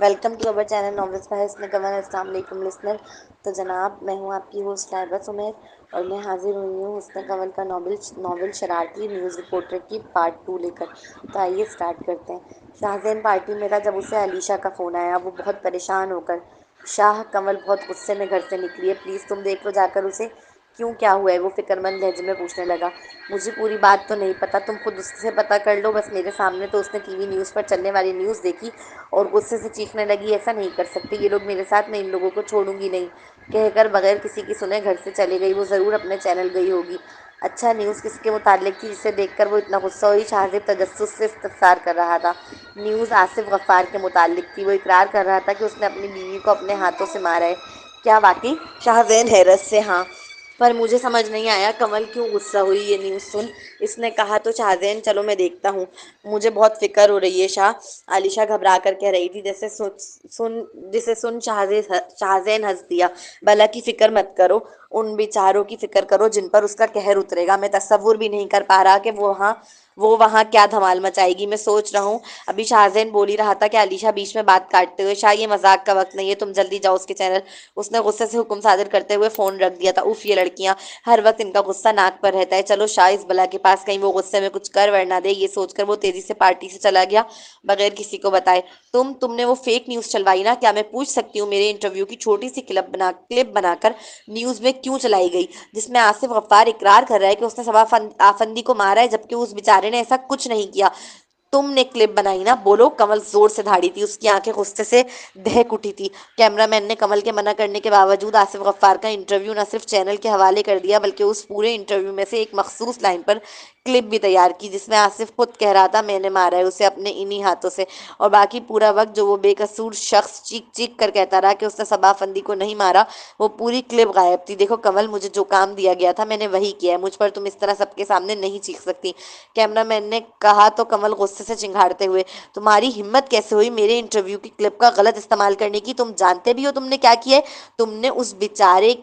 Welcome to our channel novels by Husn Kamal. अस्सलाम वालेकुम listener. तो जनाब, मैं हूँ आपकी होस्ट लाइबा सुमेर और मैं हाजिर हुई हूँ हुस्न कमल का नॉवल शरारती न्यूज़ रिपोर्टर की पार्ट 2 लेकर। तो आइए स्टार्ट करते हैं। शाहजेन पार्टी में था जब उसे अलीशा का फ़ोन आया। वो बहुत परेशान होकर शाह कमल बहुत गुस्से में घर से निकली है, प्लीज़ तुम देख लो जाकर उसे, क्यों क्या हुआ है? वो फिक्रमंद लहजे में पूछने लगा। मुझे पूरी बात तो नहीं पता, तुम खुद उससे पता कर लो बस मेरे सामने। तो उसने टीवी न्यूज़ पर चलने वाली न्यूज़ देखी और गुस्से से चीखने लगी, ऐसा नहीं कर सकते, ये लोग मेरे साथ, मैं इन लोगों को छोड़ूंगी नहीं, कहकर बगैर किसी की सुने घर से चली गई। वो ज़रूर अपने चैनल गई होगी। अच्छा, न्यूज़ किसके मुतालिक थी जिसे देखकर वो इतना गुस्सा हुई? शाहजेब तजस्सुस से इस्तफसार कर रहा था। न्यूज़ आसिफ गफ्फार के मुतालिक थी। वो इकरार कर रहा था कि उसने अपनी बीवी को अपने हाथों से मारा है। क्या वाकई? शाहजैन हैरत से हाँ, पर मुझे समझ नहीं आया कमल क्यों गुस्सा हुई ये न्यूज़ सुन। इसने कहा तो शाहजैन, चलो मैं देखता हूँ, मुझे बहुत फिक्र हो रही है शाह। आलिशा घबरा कर कह रही थी। जैसे जिसे सुन शाहजैन हंस दिया। भला की फिक्र मत करो, उन बेचारों की फिक्र करो जिन पर उसका कहर उतरेगा। मैं तसव्वुर भी नहीं कर पा रहा कि वो वहाँ क्या धमाल मचाएगी। मैं सोच रहा हूँ, अभी शाहजैन बोल ही रहा था कि आलिशा बीच में बात काटते हुए, शाह ये मजाक का वक्त नहीं है, तुम जल्दी जाओ उसके चैनल। उसने गुस्से से हुक्म सादर करते हुए फोन रख दिया था। उफ, ये लड़कियां, हर वक्त इनका गुस्सा नाक पर रहता है। चलो शाह इस बला के पास, कहीं वो गुस्से में कुछ कर वरना दे। ये सोचकर वो तेजी से पार्टी से चला गया बगैर किसी को बताए। तुमने वो फेक न्यूज चलवाई ना? क्या मैं पूछ सकती हूँ मेरे इंटरव्यू की छोटी सी क्लिप बनाकर न्यूज में क्यों चलाई गई, जिसमें आसिफ गफ्फार इकरार कर रहा है कि उसने सबा आफंदी को मारा है, जबकि उस बेचारे ने ऐसा कुछ नहीं किया? तुमने क्लिप बनाई ना? बोलो। कमल जोर से धाड़ी थी, उसकी आंखें गुस्से से दहक उठी थी। कैमरामैन ने कमल के मना करने के बावजूद आसिफ गफ्फार का इंटरव्यू न सिर्फ चैनल के हवाले कर दिया, बल्कि उस पूरे इंटरव्यू में से एक मखसूस लाइन पर क्लिप भी तैयार की, जिसमें आसिफ खुद कह रहा था, मैंने मारा है उसे अपने इन्हीं हाथों से। और बाकी पूरा वक्त जो वो बेकसूर शख्स चीख चीख कर कहता रहा कि उसने सबाफंदी को नहीं मारा, वो पूरी क्लिप गायब थी। देखो कमल, मुझे जो काम दिया गया था मैंने वही किया है, मुझ पर तुम इस तरह सबके सामने नहीं चीख सकती, कैमरामैन ने कहा। तो कमल गुस्से से चिंगाड़ते हुए, तुम्हारी हिम्मत कैसे हुई मेरे इंटरव्यू की क्लिप का गलत इस्तेमाल करने की? तुम जानते भी हो तुमने क्या किया है? तुमने उस बेचारे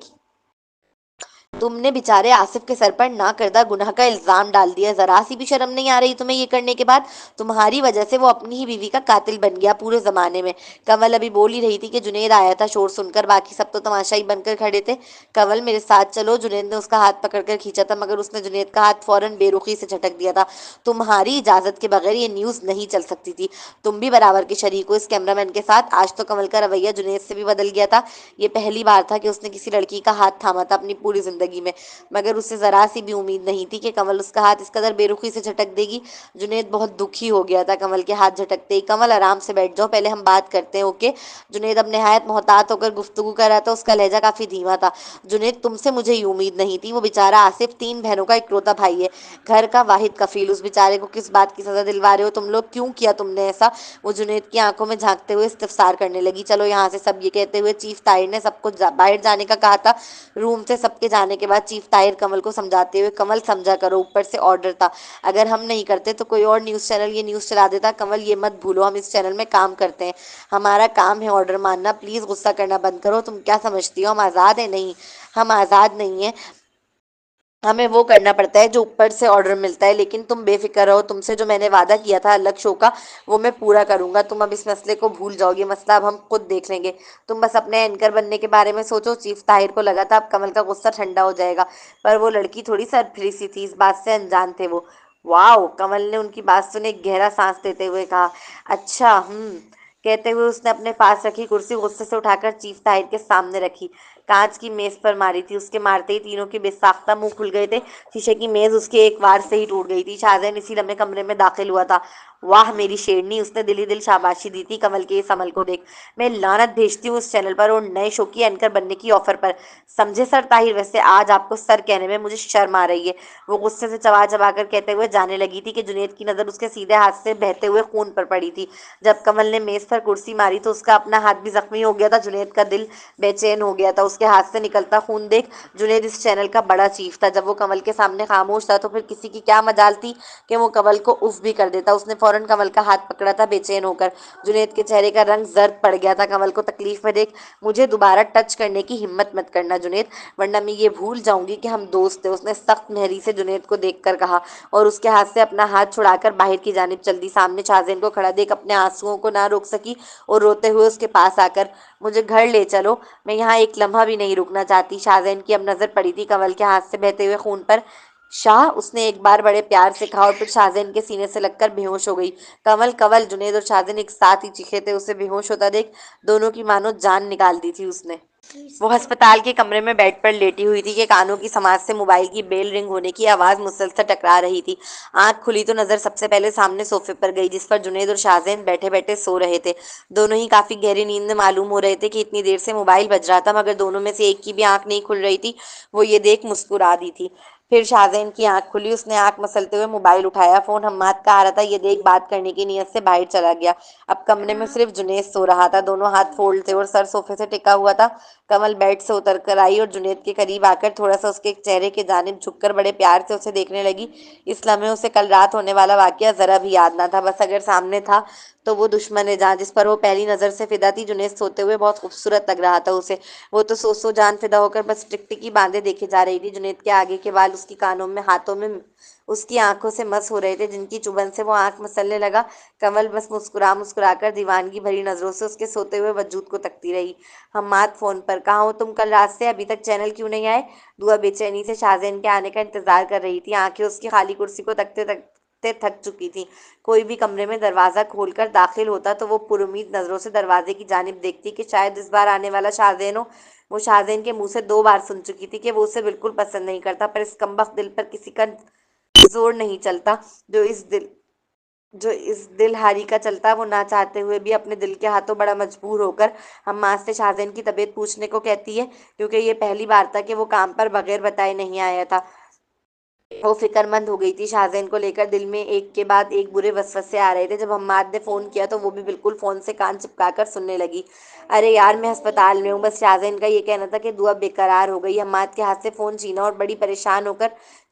तुमने बेचारे आसिफ के सर पर ना करदा गुनाह का इल्जाम डाल दिया। जरा सी भी शर्म नहीं आ रही तुम्हें ये करने के बाद? तुम्हारी वजह से वो अपनी ही बीवी का कातिल बन गया पूरे जमाने में। कमल अभी बोल ही रही थी कि जुनेद आया था शोर सुनकर। बाकी सब तो तमाशाई बनकर खड़े थे। कमल, मेरे साथ चलो। जुनेद ने उसका हाथ पकड़कर खींचा था, मगर उसने जुनेद का हाथ फौरन बेरुखी से झटक दिया था। तुम्हारी इजाजत के बगैर ये न्यूज नहीं चल सकती थी। तुम भी बराबर के शरीक हो इस कैमरामैन के साथ। आज तो कमल का रवैया जुनेद से भी बदल गया था। ये पहली बार था कि उसने किसी लड़की का हाथ थामा था अपनी पूरी जिंदगी में, मगर उसे जरा सी भी उम्मीद नहीं थी कि कमल उसका हाथ इस कदर बेरुखी से झटक देगी। जुनेद बहुत दुखी हो गया था कमल के हाथ झटकते ही। कमल, आराम से बैठ जाओ, पहले हम बात करते हैं, ओके? जुनेद अब नहायत मोहतात होकर गुफ्तगू कर रहा था। उसका लहजा काफी धीमा था। जुनेद, तुमसे मुझे ये उम्मीद नहीं थी। वो बेचारा आसिफ 3 बहनों का इकलौता भाई है, घर का वाहिद कफील। उस बेचारे को किस बात की सजा दिलवा रहे हो तुम लोग? क्यों किया तुमने ऐसा? वो जुनेद की आंखों में झांकते हुए इस्तफसार करने लगी। चलो यहाँ से सब। ये कहते हुए चीफ ताहिर ने सबको बाहर जाने का कहा था। रूम से सबके जाने के बाद चीफ ताहिर कमल को समझाते हुए, कमल समझा करो, ऊपर से ऑर्डर था, अगर हम नहीं करते तो कोई और न्यूज़ चैनल ये न्यूज़ चला देता। कमल, ये मत भूलो हम इस चैनल में काम करते हैं, हमारा काम है ऑर्डर मानना। प्लीज़ गुस्सा करना बंद करो। तुम क्या समझती हो हम आज़ाद हैं? नहीं, हम आज़ाद नहीं हैं। हमें वो करना पड़ता है जो ऊपर से ऑर्डर मिलता है। लेकिन तुम बेफिक्र रहो, तुमसे जो मैंने वादा किया था अलग शो का, वो मैं पूरा करूंगा। तुम अब इस मसले को भूल जाओ, ये मसला अब हम खुद देख लेंगे। तुम बस अपने एंकर बनने के बारे में सोचो। चीफ ताहिर को लगा था अब कमल का गुस्सा ठंडा हो जाएगा, पर वो लड़की थोड़ी सरफरी सी थी, इस बात से अनजान थे वो। वाह, कमल ने उनकी बात सुने एक गहरा सांस लेते हुए कहा। अच्छा, कहते हुए उसने अपने पास रखी कुर्सी गुस्से से उठाकर चीफ ताहिर के सामने रखी। कांच की मेज पर मारी थी। उसके मारते ही तीनों के बेसाख्ता मुंह खुल गए थे। शीशे की मेज उसके एक वार से ही टूट गई थी। शाहजैन इसी लम्हे कमरे में दाखिल हुआ था। वाह मेरी शेरनी, उसने दिली दिल शाबाशी दी थी कमल के इस अमल को देख। मैं लानत भेजती हूँ इस चैनल पर और नए शो की एंकर बनने की ऑफर पर। समझे सर ताहिर? वैसे आज आपको सर कहने में मुझे शर्म आ रही है, वो गुस्से से चबा चबा कर कहते हुए जाने लगी थी कि जुनेद की नजर उसके सीधे हाथ से बहते हुए खून पर पड़ी थी। जब कमल ने मेज पर कुर्सी मारी तो उसका अपना हाथ भी जख्मी हो गया था। जुनेद का दिल बेचैन हो गया था। उसके हाथ से निकलता खून देख जुनेद इस चैनल का बड़ा चीफ था। जब वो कमल के सामने खामोश था तो फिर किसी की क्या मजाल थी कि वो कमल को उफ भी कर देता। उसने फौरन कमल का हाथ पकड़ा था बेचैन होकर। जुनेद के चेहरे का रंग जर्द पड़ गया था। कमल को तकलीफ में देख, मुझे दोबारा टच करने की हिम्मत मत करना जुनेद, वरना मैं ये भूल जाऊंगी कि हम दोस्त थे, उसने सख्त मेहरी से जुनेद को देख कर कहा और उसके हाथ से अपना हाथ छुड़ाकर बाहर की जानिब चल दी। सामने शाहजैन को खड़ा देख अपने आंसुओं को ना रोक सकी और रोते हुए उसके पास आकर, मुझे घर ले चलो, मैं यहाँ एक लम्हा भी नहीं रुकना चाहती। शाहजैन की अब नजर पड़ी थी कमल के हाथ से बहते हुए खून पर। शाह, उसने एक बार बड़े प्यार से कहा और फिर शाहजैन के सीने से लगकर बेहोश हो गई। कमल कवल, जुनेद और शाहजैन एक साथ ही चीखे थे। उसे बेहोश होता देख दोनों की मानो जान निकाल दी थी उसने। वो अस्पताल के कमरे में बेड पर लेटी हुई थी कि कानों की समाज से मोबाइल की बेल रिंग होने की आवाज मुसलसल टकरा रही थी। आंख खुली तो नजर सबसे पहले सामने सोफे पर गई जिस पर जुनेद और शाहजैन बैठे बैठे सो रहे थे। दोनों ही काफी गहरी नींद में मालूम हो रहे थे कि इतनी देर से मोबाइल बज रहा था मगर दोनों में से एक की भी आंख नहीं खुल रही थी। वो ये देख मुस्कुरा दी थी। फिर शाहजैन की आंख खुली, उसने आंख मसलते हुए मोबाइल उठाया। फोन हम्माद का आ रहा था। ये देख बात करने की नीयत से बाहर चला गया। अब कमरे में सिर्फ जुनेद सो रहा था। दोनों हाथ फोल्ड थे और सर सोफे से टिका हुआ था। कमल बेड से उतर कर आई और जुनेद के करीब आकर थोड़ा सा उसके चेहरे के जानिब झुककर बड़े प्यार से उसे देखने लगी। इस लम्हे उसे कल रात होने वाला वाकया जरा भी याद ना था। बस अगर सामने था तो वो दुश्मन जहां जिस पर वो पहली नजर से फिदा थी। जुनेद सोते हुए बहुत खूबसूरत लग रहा था उसे। वो तो सो जान फिदा होकर बस टिकटिकी बांधे देखे जा रही थी। जुनेद के आगे के बाल उसकी कानों में, हाथों में, उसकी आंखों से मस हो रहे थे जिनकी चुभन से वो आंख मसलने लगा। कमल बस मुस्कुरा मुस्कुरा कर दीवानगी भरी नजरों से उसके सोते हुए वजूद को तकती रही। हम्माद फोन पर, कहाँ हो तुम? कल रात से अभी तक चैनल क्यों नहीं आए? दुआ बेचैनी से शाहजैन के आने का इंतजार कर रही थी। आंखें उसकी खाली कुर्सी को तकते तकते थक चुकी थी। कोई भी कमरे में दरवाजा खोलकर दाखिल होता तो वो पुरुमीद नजरों से दरवाजे की जानिब देखती कि शायद इस बार आने वाला शाहजैन हो। वो शाहजैन के मुंह से 2 बार सुन चुकी थी कि वो उसे बिल्कुल पसंद नहीं करता, पर इस कमबख्त दिल पर किसी का जोर नहीं चलता। जो इस दिल हारी का चलता। वो ना चाहते हुए भी अपने दिल के हाथों बड़ा मजबूर होकर हम्माद से शाहजैन की तबीयत पूछने को कहती है, क्योंकि ये पहली बार था कि वो काम पर बगैर बताए नहीं आया था। वो फिक्रमंद हो गई थी शाहजैन को लेकर। दिल में एक के बाद एक बुरे वसवसे आ रहे थे। जब हम्माद ने फोन किया तो वो भी बिल्कुल फोन से कान चिपका कर सुनने लगी। अरे यार, मैं अस्पताल में हूँ, बस शाहजैन का ये कहना था कि दुआ बेकरार हो गई। हम्माद के हाथ से फोन छीना और बड़ी परेशान होकर,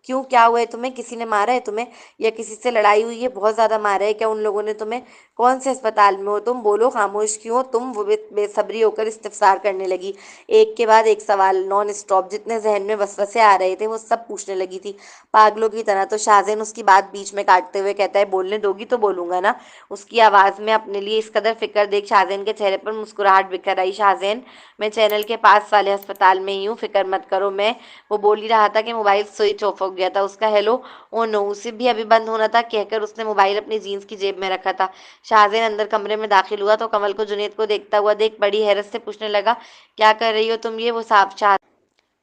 क्यों, क्या हुआ है तुम्हें? किसी ने मारा है तुम्हें या किसी से लड़ाई हुई है? बहुत ज्यादा मारा है क्या उन लोगों ने तुम्हें? कौन से अस्पताल में हो तुम? बोलो, खामोश क्यों हो तुम? वो बेसब्री होकर इस्तफसार करने लगी। एक के बाद एक सवाल नॉन स्टॉप। जितने जहन में वसवसे आ रहे थे वो सब पूछने लगी थी पागलों की तरह। तो शाहजैन उसकी बात बीच में काटते हुए कहता है, बोलने दोगी तो बोलूंगा ना। उसकी आवाज में अपने लिए इस कदर फिक्र देख शाहजैन के चेहरे पर मुस्कुराहट बिखर आई। शाहजैन, मैं चैनल के पास वाले अस्पताल में ही हूँ, फिक्र मत करो। मैं, वो बोल ही रहा था कि मोबाइल स्विच ऑफ हो गया था उसका। हेलो, ओ नो, उसे भी अभी बंद होना था, कहकर उसने मोबाइल अपनी जीन्स की जेब में रखा था। शाहजैन अंदर कमरे में दाखिल हुआ तो कमल को जुनेद को देखता हुआ देख बड़ी हैरत से पूछने लगा, क्या कर रही हो तुम ये? वो साफ शाह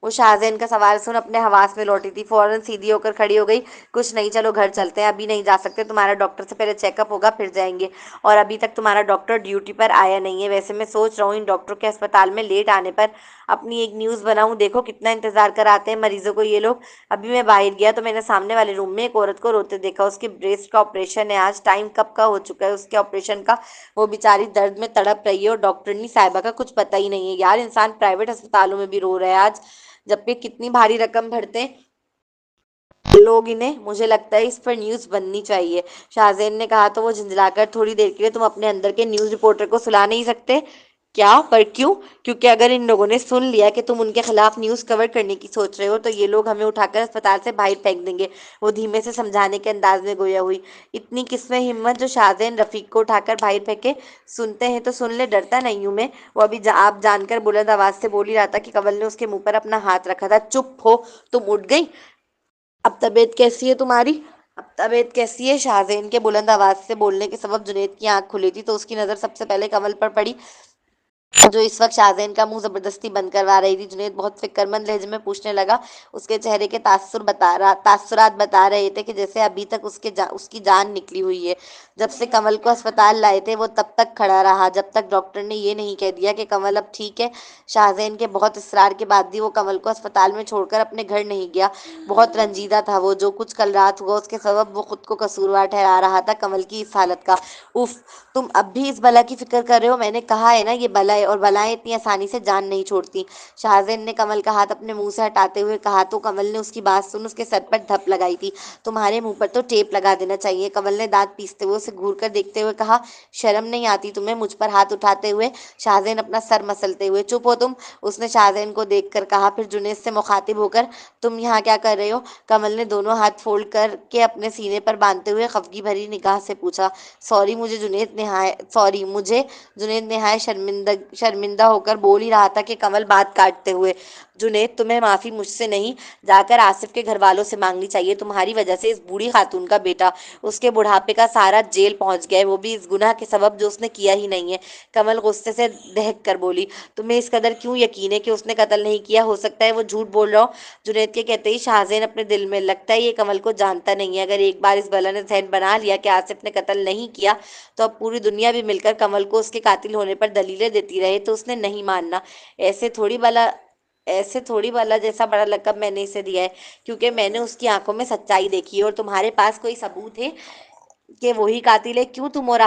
वो शाहजैन का सवाल सुन अपने हवास में लौटी थी। फौरन सीधी होकर खड़ी हो गई। कुछ नहीं, चलो घर चलते हैं। अभी नहीं जा सकते, तुम्हारा डॉक्टर से पहले चेकअप होगा फिर जाएंगे। और अभी तक तुम्हारा डॉक्टर ड्यूटी पर आया नहीं है। वैसे मैं सोच रहा हूँ इन डॉक्टर के अस्पताल में लेट आने पर अपनी एक न्यूज़ बनाऊं। देखो कितना इंतजार कराते हैं मरीजों को ये लोग। अभी मैं बाहर गया तो मैंने सामने वाले रूम में एक औरत को रोते देखा। उसके ब्रेस्ट का ऑपरेशन है आज। टाइम कब का हो चुका है उसके ऑपरेशन का। वो बेचारी दर्द में तड़प रही है और डॉक्टरनी साहिबा का कुछ पता ही नहीं है। यार, इंसान प्राइवेट अस्पतालों में भी रो रहा है आज, जबकि कितनी भारी रकम भरते हैं लोग इन्हें। मुझे लगता है इस पर न्यूज़ बननी चाहिए। शाहजैन ने कहा तो वो झंझलाकर, थोड़ी देर के लिए तुम अपने अंदर के न्यूज़ रिपोर्टर को सुला नहीं सकते क्या? पर क्यों? क्योंकि अगर इन लोगों ने सुन लिया कि तुम उनके खिलाफ न्यूज़ कवर करने की सोच रहे हो तो ये लोग हमें उठाकर अस्पताल से बाहर फेंक देंगे। वो धीमे से समझाने के अंदाज में गोया हुई। इतनी किस्में हिम्मत जो शाहजैन रफीक को उठाकर बाहर फेंके? सुनते हैं तो सुन ले, डरता नहीं हूं मैं। वो अभी आप जानकर बुलंद आवाज से बोल ही रहा था कि कवल ने उसके मुंह पर अपना हाथ रखा था। चुप हो तुम, उठ गई? अब तबीयत कैसी है तुम्हारी? अब तबीयत कैसी है? शाहजैन के बुलंद आवाज से बोलने के सबब जुनेद की आंख खुली थी तो उसकी नजर सबसे पहले कमल पर पड़ी जो इस वक्त शाहजैन का मुंह जबरदस्ती बंद करवा रही थी। जुनेद बहुत फिक्रमंद लहजे में पूछने लगा। उसके चेहरे के तासुरात बता रहे थे कि जैसे अभी तक उसकी जान निकली हुई है। जब से कमल को अस्पताल लाए थे वो तब तक खड़ा रहा जब तक डॉक्टर ने ये नहीं कह दिया कि कमल अब ठीक है। शाहजैन के बहुत इसरार के बाद भी वो कमल को अस्पताल में छोड़कर अपने घर नहीं गया। बहुत रंजीदा था वो। जो कुछ कल रात हुआ उसके सबब वो खुद को कसूरवार ठहरा रहा था कमल की इस हालत का। उफ, तुम अब भी इस बला की फिक्र कर रहे हो? मैंने कहा है ना ये बला है है और बलाएं इतनी आसानी से जान नहीं छोड़ती। शाहजैन ने कमल का हाथ अपने मुंह से हटाते हुए कहा तो कमल ने उसकी बात सुन उसके सर पर धप लगाई थी। तुम्हारे मुंह पर तो टेप लगा देना चाहिए। कमल ने दांत पीसते हुए उसे घूर कर देखते हुए कहा, शर्म नहीं आती तुम्हें मुझ पर हाथ उठाते हुए? शाहजैन अपना सर मसलते हुए, चुप हो तुम, उसने शाहजैन को देख कर कहा। फिर जुनेद से मुखातिब होकर, तुम यहाँ क्या कर रहे हो? कमल ने दोनों हाथ फोल्ड कर के अपने सीने पर बांधते हुए खफगी भरी निगाह से पूछा। सॉरी मुझे, जुनेद निहाय शर्मिंदा होकर बोल ही रहा था कि कमल बात काटते हुए, जुनेद तुम्हें माफी मुझसे नहीं, जाकर आसिफ के घर वालों से मांगनी चाहिए। तुम्हारी वजह से इस बूढ़ी खातून का बेटा, उसके बुढ़ापे का सारा जेल पहुंच गया है, वो भी इस गुनाह के सबब जो उसने किया ही नहीं है। कमल गुस्से से दहक कर बोली, तुम्हें इस कदर क्यों यकीन है कि उसने कत्ल नहीं किया? हो सकता है वो झूठ बोल रहा हो। जुनेद के कहते ही शाहजैन अपने दिल में, लगता है ये कमल को जानता नहीं है। अगर एक बार इस बला ने जहन बना लिया कि आसिफ ने कत्ल नहीं किया तो अब पूरी दुनिया भी मिलकर कमल को उसके कातिल होने पर दलीलें देती रहे तो उसने नहीं मानना। ऐसे थोड़ी भला ऐसे थोड़ी वाला जैसा बड़ा लकब मैंने इसे दिया है, क्योंकि मैंने उसकी आंखों में सच्चाई देखी है और तुम्हारे पास कोई सबूत है कि वही कातिल है? क्यों तुम और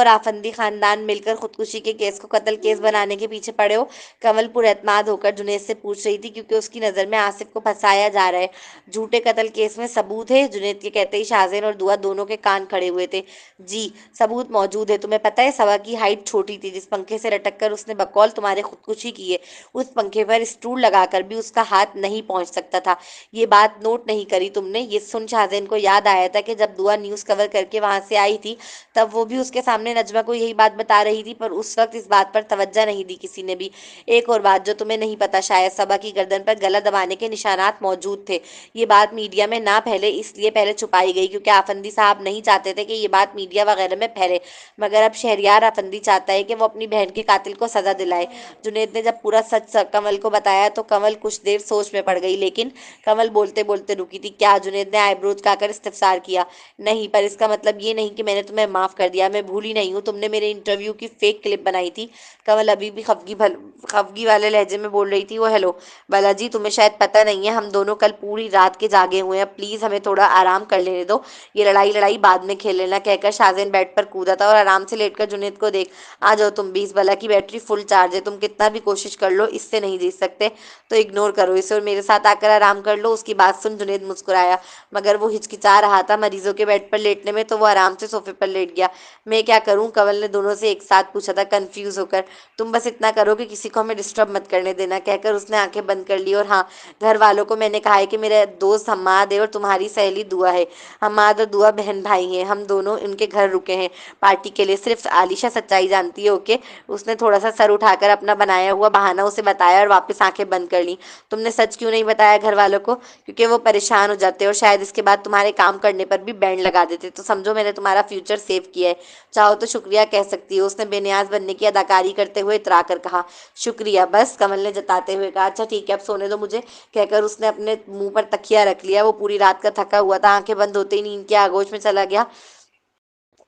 आफंदी खानदान मिलकर खुदकुशी के केस को कत्ल केस बनाने के पीछे पड़े हो? कमल पुरएतमाद होकर जुनैद से पूछ रही थी, क्योंकि उसकी नजर में आसिफ को फंसाया जा रहा है। झूठे कत्ल केस में सबूत है? जुनैद के कहते ही शाहजैन और दुआ दोनों के कान खड़े हुए थे। जी, सबूत मौजूद है। तुम्हें पता है सवा की हाइट छोटी थी, जिस पंखे से लटक कर उसने बकौल तुम्हारे खुदकुशी की है, उस पंखे पर स्टूल लगाकर भी उसका हाथ नहीं पहुंच सकता था। ये बात नोट नहीं करी तुमने? ये सुन शाहजैन को याद आया था कि जब दुआ न्यूज कवर करके वहां से आई थी तब वो भी उसके सामने नजमा को यही बात बता रही थी, पर उस वक्त इस बात पर तवज्जो नहीं दी किसी ने भी। एक और बात जो तुम्हें नहीं पता, शायद सबा की गर्दन पर गला दबाने के निशानात मौजूद थे। ये बात मीडिया में ना फैले इसलिए पहले छुपाई गई, क्योंकि आफंदी साहब नहीं चाहते थे कि ये बात मीडिया वगैरह में फैले। मगर अब शहरियार आफंदी चाहता है कि वो अपनी बहन के कातिल को सजा दिलाए। जुनेद ने जब पूरा सच कमल को बताया तो कमल कुछ देर सोच में पड़ गई, लेकिन कमल बोलते बोलते रुकी थी। क्या? जुनेद ने आईब्रोज काकर इस्तफसार किया। नहीं, पर इसका मतलब ये नहीं कि मैंने तुम्हें माफ कर दिया। मैं भूली नहीं हूँ, तुमने मेरे इंटरव्यू की फेक क्लिप बनाई थी। कमल अभी भी खफगी वाले लहजे में बोल रही थी। वो, हेलो बालाजी, तुम्हें शायद पता नहीं है हम दोनों कल पूरी रात के जागे हुए हैं, प्लीज हमें थोड़ा आराम कर लेने दो। ये लड़ाई लड़ाई बाद में खेल लेना, कहकर शाहजैन बेड पर कूदा था और आराम से लेटकर जुनेद को देख, आ जाओ तुम भी, इस बला की बैटरी फुल चार्ज है, तुम कितना भी कोशिश कर लो इससे नहीं जीत सकते, तो इग्नोर करो इसे और मेरे साथ आकर आराम कर लो। उसकी बात सुन जुनेद मुस्कुराया, मगर वो हिचकिचा रहा था मरीजों के बेड पर लेटने में, तो वो आराम से सोफे पर लेट गया। मैं क्या करूं? कंवल ने दोनों से एक साथ पूछा था, कंफ्यूज होकर। तुम बस इतना करो कि किसी को हमें डिस्टर्ब मत करने देना, कहकर उसने आंखें बंद कर ली। और हाँ, घर वालों को मैंने कहा है कि मेरा दोस्त हम्माद है और तुम्हारी सहेली दुआ है। हम्माद और दुआ बहन भाई हैं, हम दोनों उनके घर रुके हैं पार्टी के लिए, सिर्फ आलिशा सच्चाई जानती है, ओके? उसने थोड़ा सा सर उठाकर अपना बनाया हुआ बहाना उसे बताया और वापस आंखें बंद कर ली। तुमने सच क्यों नहीं बताया घर वालों को? क्योंकि वो परेशान हो जाते और शायद इसके बाद तुम्हारे काम करने पर भी बैंड लगा देते, तो समझो मैंने तुम्हारा फ्यूचर सेव किया है। चाहो तो शुक्रिया कह सकती हो, उसने बेनियाज बनने की अदाकारी करते हुए इतरा कर कहा। शुक्रिया बस, कमल ने जताते हुए कहा। अच्छा ठीक है, अब सोने दो मुझे, कहकर उसने अपने मुंह पर तकिया रख लिया। वो पूरी रात का थका हुआ था, आंखें बंद होते ही नींद के आगोश में चला गया।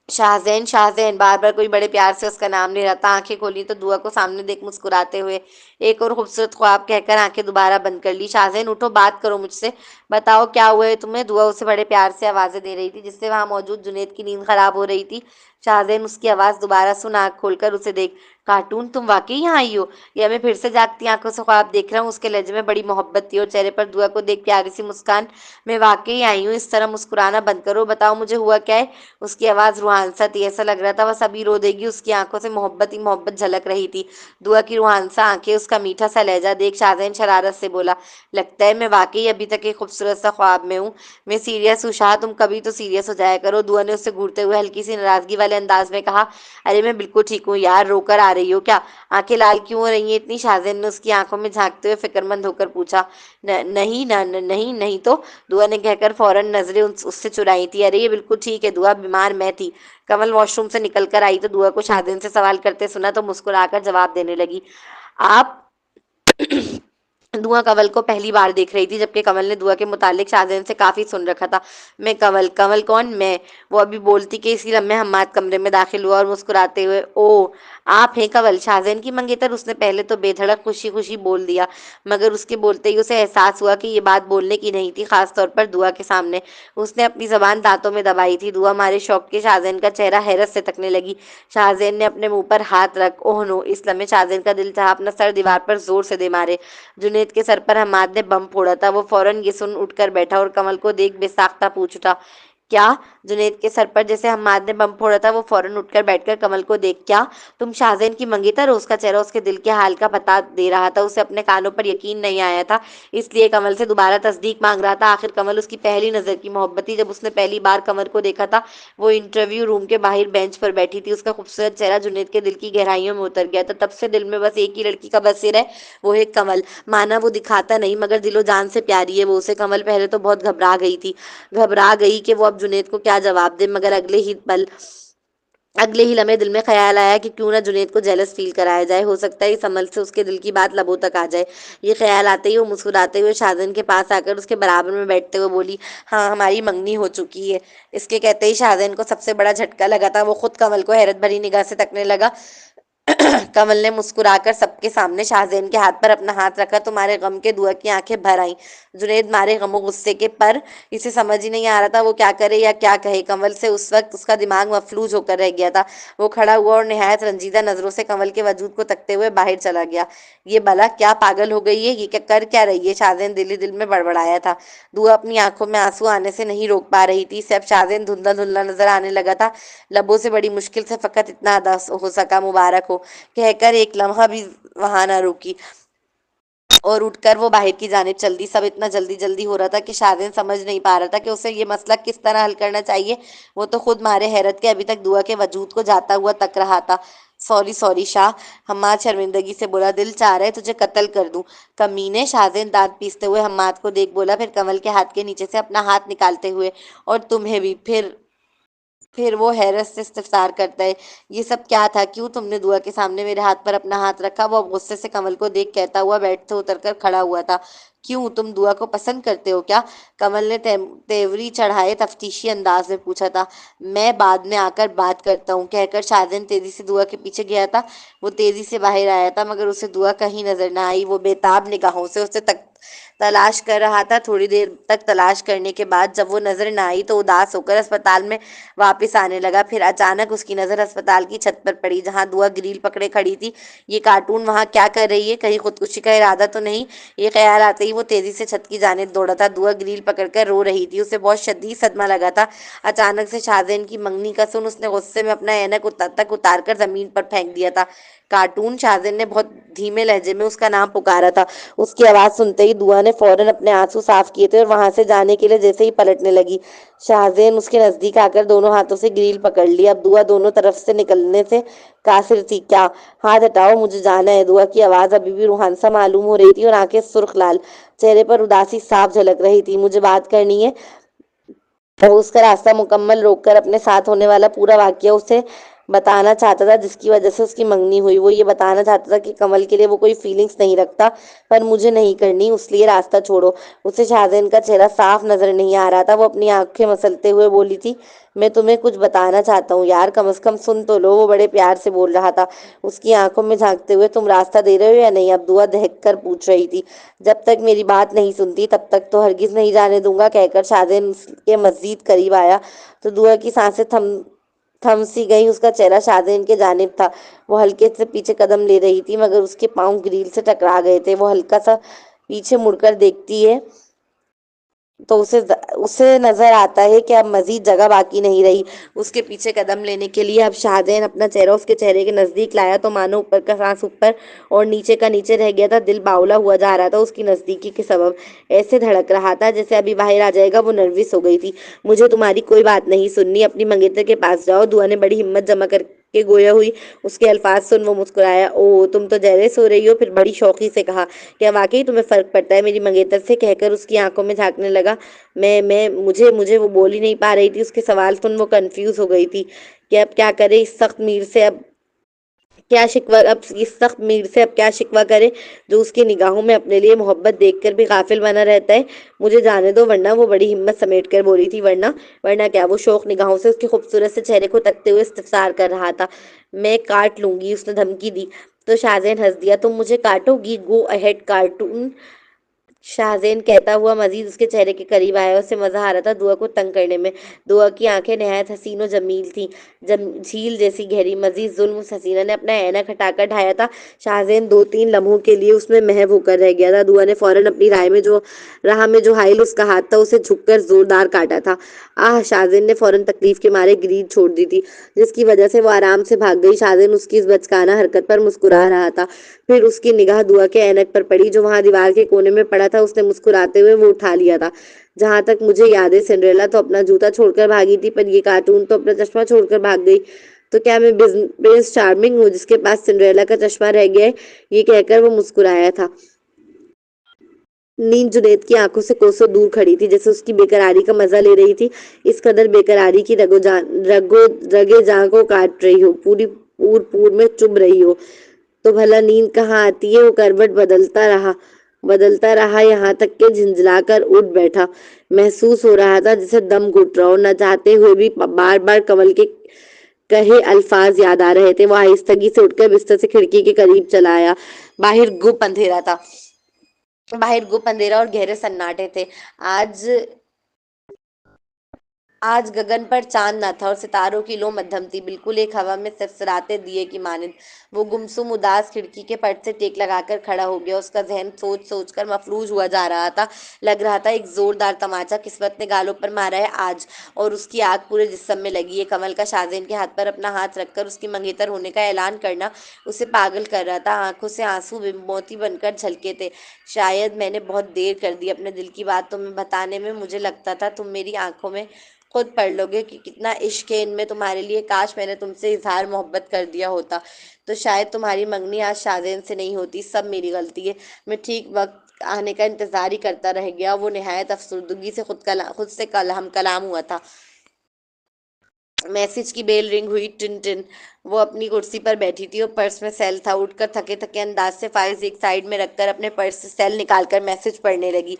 शाहजैन शाहजैन बार बार कोई बड़े प्यार से उसका नाम ले रहा था। आंखें खोली तो दुआ को सामने देख मुस्कुराते हुए, एक और खूबसूरत ख्वाब, कहकर आंखें दोबारा बंद कर ली। शाहजैन उठो, बात करो मुझसे, बताओ क्या हुआ है तुम्हें? दुआ उसे बड़े प्यार से आवाजें दे रही थी, जिससे वहां मौजूद जुनेद की नींद खराब हो रही थी। शाहजैन उसकी आवाज दोबारा सुन आंख खोलकर उसे देख, कार्टून तुम वाकई यहाँ आई हो? या मैं फिर से जागती आंखों से ख्वाब देख रहा हूँ? उसके लहजे में बड़ी मोहब्बत थी और चेहरे पर दुआ को देख प्यारी सी मुस्कान। मैं वाकई आई हूँ, इस तरह मुस्कुराना बंद करो, बताओ मुझे हुआ क्या है? उसकी आवाज रूहानसा थी, ऐसा लग रहा था वह अभी रो देगी। उसकी आंखों से मोहब्बत ही मोहब्बत झलक रही थी। दुआ की रूहानसा आंखें, उसका मीठा सा लहजा देख शाहजैन शरारत से बोला, लगता है मैं वाकई अभी तक एक खूबसूरत सा ख्वाब में हूँ। मैं सीरियस हूँ शाह, तुम कभी तो सीरियस हो जाया करो। दुआ ने उससे घूरते हुए हल्की सी नाराजगी वाले अंदाज में कहा। अरे मैं बिल्कुल ठीक हूँ यार, रोकर आ रही हो क्या? आंखें लाल क्यों हो रही हैं इतनी? शाहजैन ने उसकी आंखों में झांकते हुए फिक्रमंद होकर पूछा। नहीं ना, नहीं नहीं तो, दुआ ने कहकर फौरन नजरें उससे चुराई थी। अरे ये बिल्कुल ठीक है दुआ, बीमार मैं थी। कमल वॉशरूम से निकल कर आई तो दुआ को शाहजैन से सवाल करते सुना तो मुस्कुराकर जवाब देने लगी। आप दुआ कंवल को पहली बार देख रही थी, जबकि कंवल ने दुआ के मुतालिक शाहजैन से काफी सुन रखा था। मैं कंवल, कंवल कौन? मैं। वो अभी बोलती कि इसी लम्हे हम्माद कमरे में दाखिल हुआ और मुस्कुराते हुए, ओ आप हैं कंवल, शाहजैन की मंगेतर। उसने पहले तो बेधड़क खुशी खुशी बोल दिया, मगर उसके बोलते ही उसे एहसास हुआ कि ये बात बोलने की नहीं थी, खासतौर पर दुआ के सामने। उसने अपनी जबान दांतों में दबाई थी। दुआ मारे शौक के शाहजैन का चेहरा हैरत से तकने लगी। शाहजैन ने अपने मुंह पर हाथ रख, ओह नो! इस लम्हे शाहजैन का दिल चाहा अपना सर दीवार पर जोर से दे मारे। जुनैद के सर पर हम्माद ने बम फोड़ा था। वो फौरन ये सुन उठकर बैठा और कमल को देख बेसाख्ता पूछ उठा, क्या? जुनैद के सर पर जैसे हम्माद ने बम फोड़ा था, वो फौरन उठकर बैठकर कमल को देख, क्या तुम शाहजैन की मंगेतर हो? उसका चेहरा उसके दिल के हाल का बता दे रहा था। उसे अपने कानों पर यकीन नहीं आया था, इसलिए कमल से दोबारा तस्दीक मांग रहा था। आखिर कमल उसकी पहली नजर की मोहब्बत थी। जब उसने पहली बार कमल को देखा था, वो इंटरव्यू रूम के बाहर बेंच पर बैठी थी। उसका खूबसूरत चेहरा जुनैद के दिल की गहराइयों में उतर गया था। तब से दिल में बस एक ही लड़की का बसेरा है, वो है कमल। माना वो दिखाता नहीं, मगर दिलो जान से प्यारी है वो उसे। कमल पहले तो बहुत घबरा गई थी, घबरा गई कि वो अब जुनैद को क्या जवाब दे, मगर अगले ही लम्हे दिल में ख्याल आया कि क्यों ना जुनैद को जेलस फील कराया जाए। हो सकता है इस अमल से उसके दिल की बात लबों तक आ जाए। ये ख्याल आते ही वो मुस्कुराते हुए शाहजैन के पास आकर उसके बराबर में बैठते हुए बोली, हाँ हमारी मंगनी हो चुकी है। इसके कहते ही शाहजैन को सबसे बड़ा झटका लगा था। वो खुद कमल को हैरत भरी निगाह से तकने लगा। कमल ने मुस्कुराकर सबके सामने शाहजैन के हाथ पर अपना हाथ रखा। तुम्हारे गम के दुआ की आंखें भर आईं। जुनैद मारे गमो गुस्से के पर इसे समझ ही नहीं आ रहा था वो क्या करे या क्या कहे। कमल से उस वक्त उसका दिमाग मफलूज होकर रह गया था। वो खड़ा हुआ और निहायत रंजीदा नजरों से कमल के वजूद को तकते हुए बाहर चला गया। ये भला क्या पागल हो गई है? ये क्या कर क्या रही है? शाहजैन दिल ही दिल में बड़बड़ाया था। दुआ अपनी आंखों में आंसू आने से नहीं रोक पा रही थी। सब शाहजैन धुंधला धुंधला नजर आने लगा था। लबों से बड़ी मुश्किल से फकत इतना अदा हो सका, मुबारक हो, कहकर एक लम्हा भी वहां न रुकी और उठकर वो बाहर की जानिब चल दी। सब इतना जल्दी जल्दी हो रहा था कि शाहजैन समझ नहीं पा रहा था कि उसे ये मसला किस तरह हल करना चाहिए। वो तो खुद मारे हैरत के अभी तक दुआ के वजूद को जाता हुआ तक रहा था। सॉरी सॉरी शाह, हम्माद शर्मिंदगी से बोला, दिल चाह रहा है तुझे कत्ल कर दूं। कमीने, शाहजैन दांत पीसते हुए हम्माद को देख बोला, फिर कमल के हाथ के नीचे से अपना हाथ निकालते हुए, और तुम्हें भी। फिर वो हैरत से इस्तफसार करता है, ये सब क्या था? क्यों तुमने दुआ के सामने मेरे हाथ पर अपना हाथ रखा? वो अब गुस्से से कमल को देख कहता हुआ बेड से उतरकर खड़ा हुआ था, क्यों तुम दुआ को पसंद करते हो क्या? कमल ने तेवरी चढ़ाए तफ्तीशी अंदाज में पूछा था। मैं बाद में आकर बात करता हूँ, कहकर शाहजैन तेजी से दुआ के पीछे गया था। वो तेजी से बाहर आया था, मगर उसे दुआ कहीं नजर न आई। वो बेताब निगाहों से उसे तलाश कर रहा था। थोड़ी देर तक तलाश करने के बाद जब वो नजर न आई तो उदास होकर अस्पताल में वापस आने लगा। फिर अचानक उसकी नजर अस्पताल की छत पर पड़ी, जहां दुआ ग्रिल पकड़े खड़ी थी। ये कार्टून वहां क्या कर रही है? कहीं खुदकुशी का इरादा तो नहीं? ये ख्याल आते ही वो तेजी से छत की जानिब दौड़ा था। दुआ ग्रिल पकड़कर रो रही थी। उसे बहुत शदीद सदमा लगा था। अचानक से शाहजैन की मंगनी का सुन उसने गुस्से में अपना ऐनक उतार कर जमीन पर फेंक दिया था। कार्टून? शाहजैन ने बहुत धीमे लहजे में उसका नाम पुकारा था। उसकी आवाज सुनते ही दुआ ने फौरन अपने आंसू साफ किए थे और वहां से जाने के लिए जैसे ही पलटने लगी, शाहजैन उसके नजदीक आकर दोनों हाथों से ग्रिल पकड़ ली। अब दुआ दोनों तरफ से निकलने से कासिर थी। क्या? हाथ हटाओ, मुझे जाना है। दुआ की आवाज अभी भी रूहानसा मालूम हो रही थी और आंखें सुर्ख लाल, चेहरे पर उदासी साफ झलक रही थी। मुझे बात करनी है। वो उसका रास्ता मुकम्मल रोककर अपने साथ होने वाला पूरा वाकया उसे बताना चाहता था, जिसकी वजह से उसकी मंगनी हुई। वो ये बताना चाहता था कि कमल के लिए वो कोई फीलिंग्स नहीं रखता, पर मुझे नहीं करनी, उसलिए रास्ता छोड़ो। उसे शाहजैन का चेहरा साफ नजर नहीं आ रहा था। वो अपनी आंखें मसलते हुए बोली थी, मैं तुम्हें कुछ बताना चाहता हूँ यार, कम से कम सुन तो लो। वो बड़े प्यार से बोल रहा था, उसकी आंखों में झांकते हुए। तुम रास्ता दे रहे हो या नहीं? अब दुआ दहक कर पूछ रही थी। जब तक मेरी बात नहीं सुनती तब तक तो हरगिज नहीं जाने दूंगा, कहकर शाहजैन के मजीद करीब आया तो दुआ की सांसें थम सी गई। उसका चेहरा शाहजैन के जानिब था। वो हल्के से पीछे कदम ले रही थी, मगर उसके पांव ग्रिल से टकरा गए थे। वो हल्का सा पीछे मुड़कर देखती है तो उसे उसे नजर आता है कि अब मजीद जगह बाकी नहीं रही उसके पीछे कदम लेने के लिए। अब शाहजैन अपना चेहरा उसके चेहरे के नजदीक लाया तो मानो ऊपर का सांस ऊपर और नीचे का नीचे रह गया था। दिल बावला हुआ जा रहा था उसकी नजदीकी के सबब, ऐसे धड़क रहा था जैसे अभी बाहर आ जाएगा। वो नर्वस हो गई थी। मुझे तुम्हारी कोई बात नहीं सुननी, अपनी मंगेतर के पास जाओ। दुआ ने बड़ी हिम्मत जमा करके गोया हुई उसके अल्फाज सुन वो मुस्कुराया। ओ तुम तो जेलस हो रही हो? फिर बड़ी शौकी से कहा, क्या वाकई तुम्हें फर्क पड़ता है मेरी मंगेतर से? कहकर उसकी आंखों में झांकने लगा। मैं मुझे मुझे वो बोल ही नहीं पा रही थी। उसके सवाल सुन वो कंफ्यूज हो गई थी कि अब क्या करे इस सख्त मीर से। अब क्या शिकवा अब इस सख्त मीर से अब क्या शिकवा करे, जो उसकी निगाहों में अपने लिए मोहब्बत देखकर भी गाफिल बना रहता है। मुझे जाने दो वरना, वो बड़ी हिम्मत समेट कर बोली थी। वरना? वरना क्या? वो शौक निगाहों से उसके खूबसूरत से चेहरे को तकते हुए इस्तफसार कर रहा था। मैं काट लूंगी, उसने धमकी दी। तो शाहजैन हंस दिया। तुम मुझे काटोगी? गो अहेड कार्टून, शाहजेन कहता हुआ मजीद उसके चेहरे के करीब आया। उसे मजा आ रहा था दुआ को तंग करने में। दुआ की आंखें नहायत हसीन और जमील थी, झील जैसी गहरी। मजीद जुल्म उस हसीना ने अपना ऐनक हटाकर ढाया था। शाहजेन 2-3 लम्हों के लिए उसमें महव होकर रह गया था। दुआ ने फौरन अपनी राह में जो हाइल उसका हाथ था उसे झुककर जोरदार काटा था। आह! शाहजेन ने फौरन तकलीफ के मारे ग्रीद छोड़ दी थी, जिसकी वजह से वो आराम से भाग गई। शाहजेन उसकी इस बचकाना हरकत पर मुस्कुरा रहा था। फिर उसकी निगाह दुआ के ऐनक पर पड़ी, जो वहां दीवार के कोने में पड़ा था। उसने मुस्कुराते हुए वो उठा लिया था। जहां तक मुझे याद है, सिंड्रेला तो अपना जूता छोड़कर भागी थी, पर ये कार्टून तो अपना चश्मा छोड़कर भाग गई। तो क्या मैं प्रिंस चार्मिंग हूँ, जिसके पास सिंड्रेला का चश्मा रह गया है? ये कहकर वो मुस्कुराया था। नींद जुनैद की आंखों से कोसों दूर खड़ी थी, जैसे उसकी बेकरारी का मजा ले रही थी। इस कदर बेकरारी की रगे जान को काट रही हो, पूरी पूर पूर में चुभ रही हो। तो भला नींद कहाँ आती है? वो करवट बदलता रहा यहाँ तक के झिंझलाकर उठ बैठा। महसूस हो रहा था जैसे दम घुट रहा हो। न चाहते हुए भी बार बार कमल के कहे अल्फाज याद आ रहे थे। वो आहिस्तगी से उठकर बिस्तर से खिड़की के करीब चला आया। बाहर गुप अंधेरा था। बाहर गुप अंधेरा और गहरे सन्नाटे थे। आज आज गगन पर चांद न था और सितारों की लो मध्यम थी, बिल्कुल एक हवा में सरसराते दिए की मानिंद। वो गुमसुम उदास खिड़की के पट से टेक लगाकर खड़ा हो गया। उसका जहन सोच सोच कर मफलूज हुआ जा रहा था। लग रहा था एक जोरदार तमाचा किस्मत ने गालों पर मारा है आज, और उसकी आग पूरे जिस्म में लगी है। कमल का शाहजेन के हाथ पर अपना हाथ रखकर उसकी मंगेतर होने का ऐलान करना उसे पागल कर रहा था। आंखों से आंसू मोती बनकर झलके थे। शायद मैंने बहुत देर कर दी अपने दिल की बात तुम्हें बताने में। मुझे लगता था तुम मेरी आंखों में खुद पढ़ लोगे कि कितना इश्क है इनमें तुम्हारे लिए। काश मैंने तुमसे इजहार मोहब्बत कर दिया होता, तो शायद तुम्हारी मंगनी आज शाहजेन से नहीं होती। सब मेरी गलती है। मैं ठीक वक्त आने का इंतजार ही करता रह गया। वो निहायत अफसुर्दगी से खुद से कलम कलाम हुआ था। मैसेज की बेल रिंग हुई। Tin tin. वो अपनी कुर्सी पर बैठी थी और पर्स में सेल था। उठकर थके थके अंदाज से फाइल्स एक साइड में रखकर अपने पर्स से सेल निकालकर मैसेज पढ़ने लगी।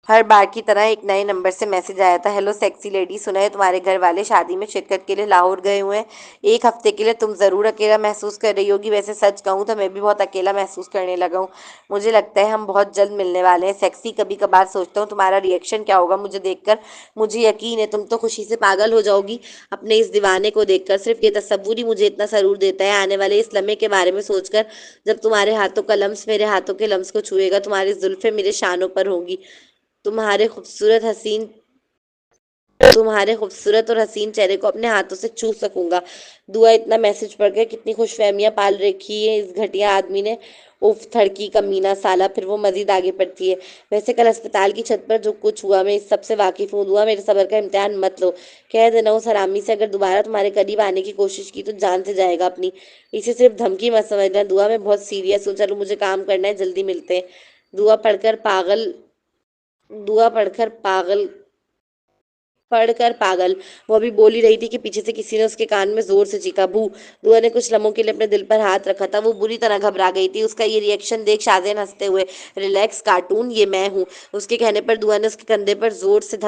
हर बार की तरह एक नए नंबर से मैसेज आया था। हेलो सेक्सी लेडी, सुना है तुम्हारे घर वाले शादी में शिरकत के लिए लाहौर गए हुए हैं। एक हफ्ते के लिए तुम जरूर अकेला महसूस कर रही होगी। वैसे सच कहूँ तो मैं भी बहुत अकेला महसूस करने लगा हूँ। मुझे लगता है हम बहुत जल्द मिलने वाले हैं। सेक्सी, कभी कभार सोचता हूँ तुम्हारा रिएक्शन क्या होगा मुझे देखकर। मुझे यकीन है तुम तो खुशी से पागल हो जाओगी अपने इस दीवाने को देखकर। सिर्फ ये तस्वुर ही मुझे इतना सरूर देता है आने वाले इस लम्हे के बारे में सोचकर, जब तुम्हारे हाथों का लम्स मेरे हाथों के लम्स को छुएगा, तुम्हारी जुल्फे मेरे शानों पर होंगी, तुम्हारे खूबसूरत हसीन तुम्हारे खूबसूरत और हसीन चेहरे को अपने हाथों से छू सकूंगा। दुआ इतना मैसेज पढ़कर कितनी खुशफहमियां पाल रखी है इस घटिया आदमी ने। उफ, थड़की कमीना साला। फिर वो मजीद आगे बढ़ती है। वैसे कल अस्पताल की छत पर जो कुछ हुआ, मैं इस सब से वाकिफ हूँ। दुआ, मेरे सब्र का इम्तिहान मत लो। कह देना उस हरामी से अगर दोबारा तुम्हारे करीब आने की कोशिश की तो जान से जाएगा अपनी। इसे सिर्फ धमकी मत समझना। दुआ, मैं बहुत सीरियस हूँ। चलो मुझे काम करना है, जल्दी मिलते हैं। दुआ पढ़कर पागल दुआ पढ़कर पागल। वो अभी बोल ही रही थी कि पीछे से किसी ने उसके कान में जोर से चीखा, भू। दुआ ने कुछ लम्हों के लिए अपने दिल पर हाथ रखा था। वो बुरी तरह घबरा गई थी। उसका ये रिएक्शन देख शाहजेन हंसते हुए, रिलैक्स कार्टून, ये मैं हूँ। उसके कहने पर दुआ ने उसके कंधे पर जोर से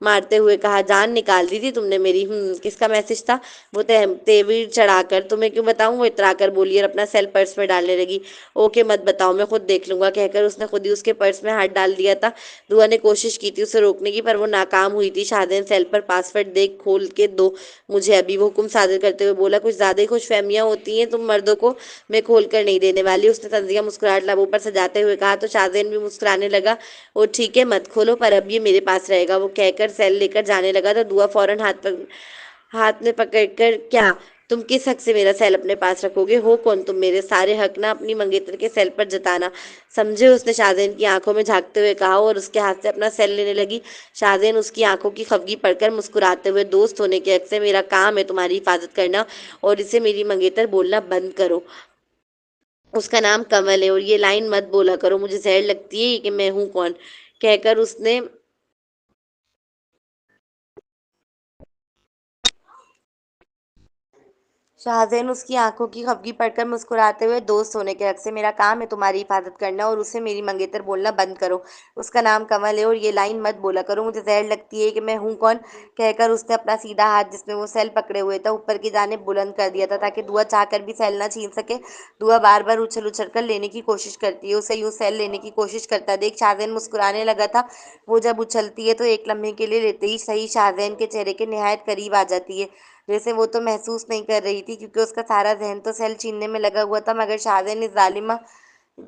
मारते हुए कहा, जान निकाल दी थी तुमने मेरी। किसका मैसेज था? वो तेवीर चढ़ाकर, तुम्हें क्यों बताऊं? वो इतराकर बोली और अपना सेल पर्स में डालने लगी। ओके, मत बताओ, मैं खुद देख लूंगा, कहकर उसने खुद ही उसके पर्स में हाथ डाल दिया था। दुआ ने कोशिश की थी उसे रोकने की, पर वो नाकाम हुई थी। शाहजेन, सेल पर पासवर्ड देख, खोल के दो मुझे अभी, वो हुक्म सादर करते हुए बोला। कुछ ज्यादा ही खुश फहमियां होती हैं तुम मर्दों को। मैं खोल कर नहीं देने वाली, उसने तंजिया मुस्कुराहट लबों पर सजाते हुए कहा। तो शाहजेन भी मुस्कुराने लगा। ओ ठीक है, मत खोलो, पर अब ये मेरे पास रहेगा, वो कहकर सेल लेकर जाने लगा। तो दुआ फौरन हाथ में पकड़कर, क्या तुम किस हक से मेरा सेल अपने पास रखोगे? हो कौन तुम? मेरे सारे हक ना अपनी मंगेतर के सेल पर जताना, समझे? उसने शाहजेन की आंखों में झांकते हुए कहा और उसके हाथ से अपना सेल लेने लगी। शाहजेन उसकी आंखों की खफगी पढ़कर मुस्कुराते हुए, दोस्त होने के हक से मेरा काम है तुम्हारी हिफाजत करना, और इसे मेरी मंगेतर बोलना बंद करो। उसका नाम कमल है, और ये लाइन मत बोला करो, मुझे जहर लगती है कि मैं हूं कौन, कहकर उसने शाहज़ैन उसकी आंखों की खफगी पढ़कर मुस्कुराते हुए, दोस्त होने के हक से मेरा काम है तुम्हारी हिफाजत करना और उसे मेरी मंगेतर बोलना बंद करो। उसका नाम कमल है और ये लाइन मत बोला करो, मुझे जहर लगती है कि मैं हूँ कौन। कहकर उसने अपना सीधा हाथ जिसमें वो सेल पकड़े हुए था ऊपर की जानिब बुलंद कर दिया था ताकि दुआ चाहकर भी सेल ना छीन सके। दुआ बार बार उछल उछल कर लेने की कोशिश करती है, उसे यूं सेल लेने की कोशिश करता देख शाहज़ैन मुस्कुराने लगा था। वो जब उछलती है तो एक लम्हे के लिए लेते ही सही शाहज़ैन के चेहरे के निहायत करीब आ जाती है। वैसे वो तो महसूस नहीं कर रही थी क्योंकि उसका सारा जहन तो सेल छीनने में लगा हुआ था, मगर शाहज़ैन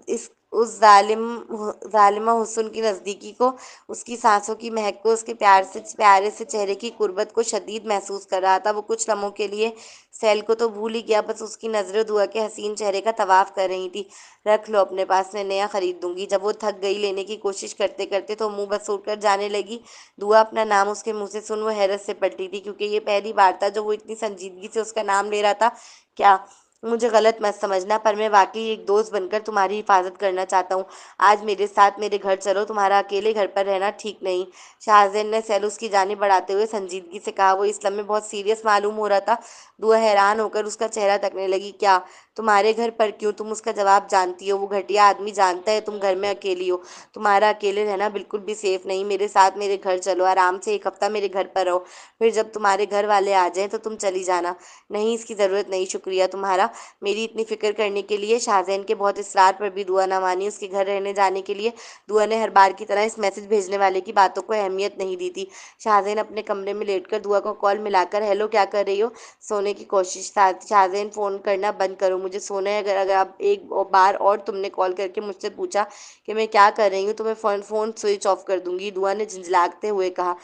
इस उस जालिमा हुस्न की नज़दीकी को, उसकी सांसों की महक को, उसके प्यारे से चेहरे की कुर्बत को शदीद महसूस कर रहा था। वो कुछ लम्हों के लिए सैल को तो भूल ही गया, बस उसकी नज़रें दुआ के हसीन चेहरे का तवाफ कर रही थी। रख लो अपने पास, मैं नया खरीद दूंगी। जब वो थक गई लेने की कोशिश करते करते तो मुंह बसूर जाने लगी। दुआ अपना नाम उसके मुंह से सुन वो हैरत से पलटी थी क्योंकि ये पहली बार था जो वो इतनी संजीदगी से उसका नाम ले रहा था। क्या? मुझे गलत मत समझना, पर मैं वाकई एक दोस्त बनकर तुम्हारी हिफाजत करना चाहता हूँ। आज मेरे साथ मेरे घर चलो, तुम्हारा अकेले घर पर रहना ठीक नहीं। शाहजैन ने सैलूस की जानिब बढ़ाते हुए संजीदगी से कहा। वो इस लम्हे बहुत सीरियस मालूम हो रहा था। दुआ हैरान होकर उसका चेहरा तकने लगी। क्या? तुम्हारे घर पर क्यों? तुम उसका जवाब जानती हो, वो घटिया आदमी जानता है तुम घर में अकेली हो। तुम्हारा अकेले रहना बिल्कुल भी सेफ नहीं। मेरे साथ मेरे घर चलो, आराम से एक हफ्ता मेरे घर पर रहो, फिर जब तुम्हारे घर वाले आ जाएं तो तुम चली जाना। नहीं, इसकी ज़रूरत नहीं, शुक्रिया तुम्हारा मेरी इतनी फिक्र करने के लिए। शाहजैन के बहुत इसरार पर भी दुआ न मानी उसके घर रहने जाने के लिए। दुआ ने हर बार की तरह इस मैसेज भेजने वाले की बातों को अहमियत नहीं दी थी। शाहजैन अपने कमरे में लेटकर दुआ को कॉल मिलाकर, हेलो क्या कर रही हो, सोने की कोशिश। शाहजैन फ़ोन करना बंद करो, मुझे सोना है। अगर अगर आप एक बार और तुमने कॉल करके मुझसे पूछा कि मैं क्या कर रही हूँ तो मैं फ़ोन स्विच ऑफ कर दूंगी, दुआ ने झंझलाते हुए कहा।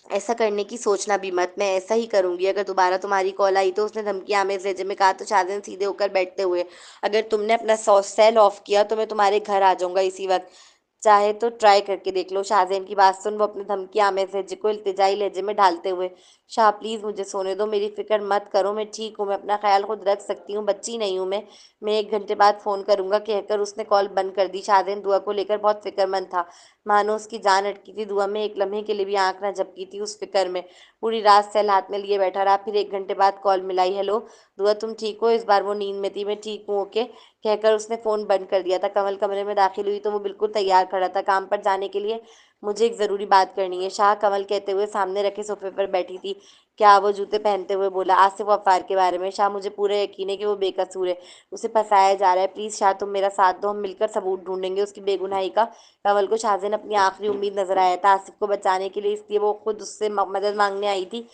ऐसा करने की सोचना भी मत, मैं ऐसा ही करूंगी अगर दोबारा तुम्हारी कॉल आई तो। उसने धमकी आमेज लहजे में कहा तो शाहजहां सीधे होकर बैठते हुए, अगर तुमने अपना सेल ऑफ किया तो मैं तुम्हारे घर आ जाऊंगा इसी वक्त, चाहे तो ट्राई करके देख लो। शाहजैन की बात सुन वो अपनी धमकी आमेज लहजे को इल्तिजाई लहजे में ढालते हुए, शाह प्लीज मुझे सोने दो, मेरी फिक्र मत करो, मैं ठीक हूँ, मैं अपना ख्याल खुद रख सकती हूँ, बच्ची नहीं हूँ मैं 1 घंटे बाद फोन करूंगा, कहकर उसने कॉल बंद कर दी। शाहजैन दुआ को लेकर बहुत फिक्रमंद था, मानो उसकी जान अटकी थी। दुआ में एक लम्हे के लिए भी आंख न झपकी थी उस फिक्र में। पूरी रात सेल हाथ में लिए बैठा रहा, फिर 1 घंटे बाद कॉल मिलाई। हेलो दुआ, तुम ठीक हो? इस बार वो नींद में थी। मैं ठीक हूँ, ओके, कहकर उसने फोन बंद कर दिया था। कमल कमरे में दाखिल हुई तो वो बिल्कुल तैयार खड़ा था काम पर जाने के लिए। मुझे एक जरूरी बात करनी है शाह, कमल कहते हुए सामने रखे सोफे पर बैठी थी। क्या? वो जूते पहनते हुए बोला। आसिफ अफार के बारे में शाह, मुझे पूरा यकीन है कि वो बेकसूर है, उसे फंसाया जा रहा है। प्लीज शाह तुम मेरा साथ दो, हम मिलकर सबूत ढूंढेंगे उसकी बेगुनाही का। कंवल को शाहजहां अपनी आखिरी उम्मीद नजर आया था आसिफ को बचाने के लिए, इसलिए वो खुद उससे मदद मांगने आई थी।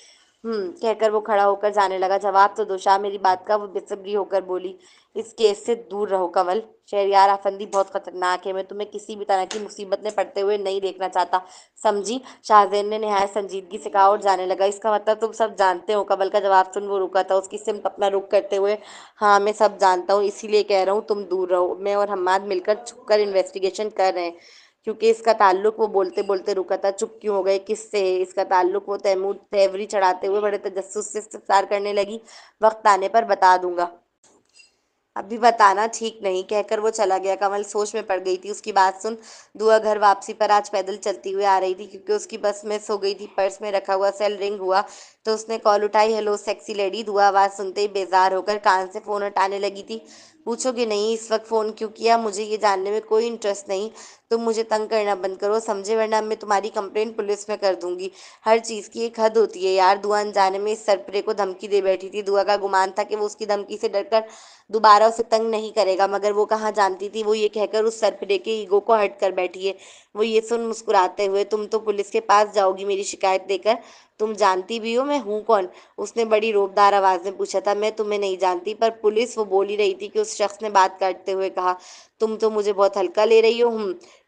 कहकर वो खड़ा होकर जाने लगा। जवाब तो दो शाह मेरी बात का, वो बेसब्री होकर बोली। इस केस से दूर रहो कंवल, शहरयार अफंदी बहुत खतरनाक है, मैं तुम्हें किसी भी तरह की मुसीबत में पड़ते हुए नहीं देखना चाहता, समझी? शाहजैन ने निहायत संजीदगी से कहा और जाने लगा। इसका मतलब तुम सब जानते हो? कंवल का जवाब सुन वो रुका था, उसकी सिमत अपना रुख करते हुए। हाँ मैं सब जानता हूँ, इसीलिए कह रहा हूँ तुम दूर रहो, मैं और हम्माद मिलकर छुपकर इन्वेस्टिगेशन कर रहे हैं। क्योंकि इसका ताल्लुक, वो बोलते बोलते रुका था। चुप क्यों हो गए? किससे है इसका ताल्लुक? वो तैमूर तेवरी चढ़ाते हुए बड़े तजस्सुस से इस्तफसार करने लगी। वक्त आने पर बता दूंगा, अभी बताना ठीक नहीं, कहकर वो चला गया। कमल सोच में पड़ गई थी उसकी बात सुन। दुआ घर वापसी पर आज पैदल चलती हुई आ रही थी क्योंकि उसकी बस मिस हो गई थी। पर्स में रखा हुआ सेल रिंग हुआ तो उसने कॉल उठाई। Hello sexy lady. दुआ आवाज़ सुनते ही बेजार होकर कान से फ़ोन हटाने लगी थी। पूछोगे नहीं इस वक्त फ़ोन क्यों किया? मुझे ये जानने में कोई इंटरेस्ट नहीं। तुम मुझे तंग करना बंद करो, समझे, वरना मैं तुम्हारी कंप्लेन पुलिस में कर दूंगी। हर चीज़ की एक हद होती है यार। दुआ अनजाने में इस सरपरे को धमकी दे बैठी थी। दुआ का गुमान था कि वो उसकी धमकी से डरकर दोबारा उसे तंग नहीं करेगा, मगर वो कहाँ जानती थी वो ये कहकर उस सरफिरे के ईगो को हर्ट कर बैठी है। वो ये सुन मुस्कुराते हुए, तुम तो पुलिस के पास जाओगी मेरी शिकायत देकर? तुम जानती भी हो मैं हूँ कौन? उसने बड़ी रोबदार आवाज में पूछा था। मैं तुम्हें नहीं जानती, पर पुलिस, वो बोल ही रही थी कि उस शख्स ने बात करते हुए कहा। तुम तो मुझे बहुत हल्का ले रही हो।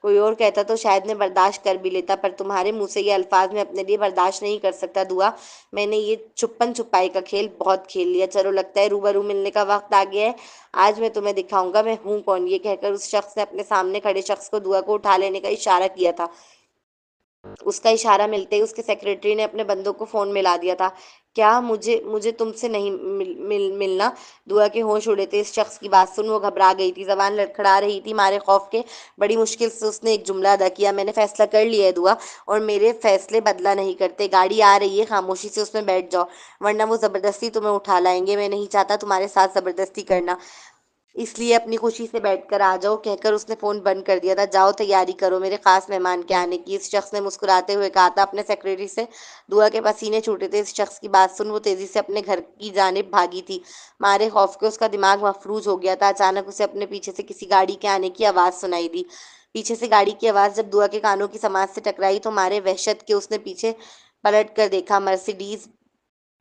कोई और कहता तो शायद मैं बर्दाश्त कर भी लेता, पर तुम्हारे मुंह से ये अल्फाज मैं अपने लिए बर्दाश्त नहीं कर सकता। दुआ, मैंने ये छुपन छुपाई का खेल बहुत खेल लिया, चलो लगता है रूबरू मिलने का वक्त आ गया है। आज मैं तुम्हें दिखाऊंगा मैं हूँ कौन। ये कहकर उस शख्स ने अपने सामने खड़े शख्स को दुआ को उठा लेने का इशारा किया था। उसका इशारा मिलते ही उसके सेक्रेटरी ने अपने बंदों को फोन मिला दिया था। क्या मुझे मुझे तुमसे नहीं मिलना? दुआ के होश उड़े थे। इस शख्स की बात सुन वो घबरा गई थी, जबान लड़खड़ा रही थी मारे खौफ के। बड़ी मुश्किल से उसने एक जुमला अदा किया, मैंने फैसला कर लिया है दुआ, और मेरे फैसले बदला नहीं करते। गाड़ी आ रही है, खामोशी से उसमें बैठ जाओ, वरना वो जबरदस्ती तुम्हें उठा लाएंगे। मैं नहीं चाहता तुम्हारे साथ जबरदस्ती करना, इसलिए अपनी खुशी से बैठकर आ जाओ, कहकर उसने फोन बंद कर दिया था। जाओ तैयारी करो मेरे खास मेहमान के आने की, इस शख्स ने मुस्कुराते हुए कहा था अपने सेक्रेटरी से। दुआ के पसीने छूटे थे। इस शख्स की बात सुन वो तेजी से अपने घर की जानिब भागी थी। मारे खौफ के उसका दिमाग मफलूज हो गया था। अचानक उसे अपने पीछे से किसी गाड़ी के आने की आवाज सुनाई दी। पीछे से गाड़ी की आवाज जब दुआ के कानों की समाज से टकराई तो मारे वहशत के उसने पीछे पलट कर देखा। मर्सिडीज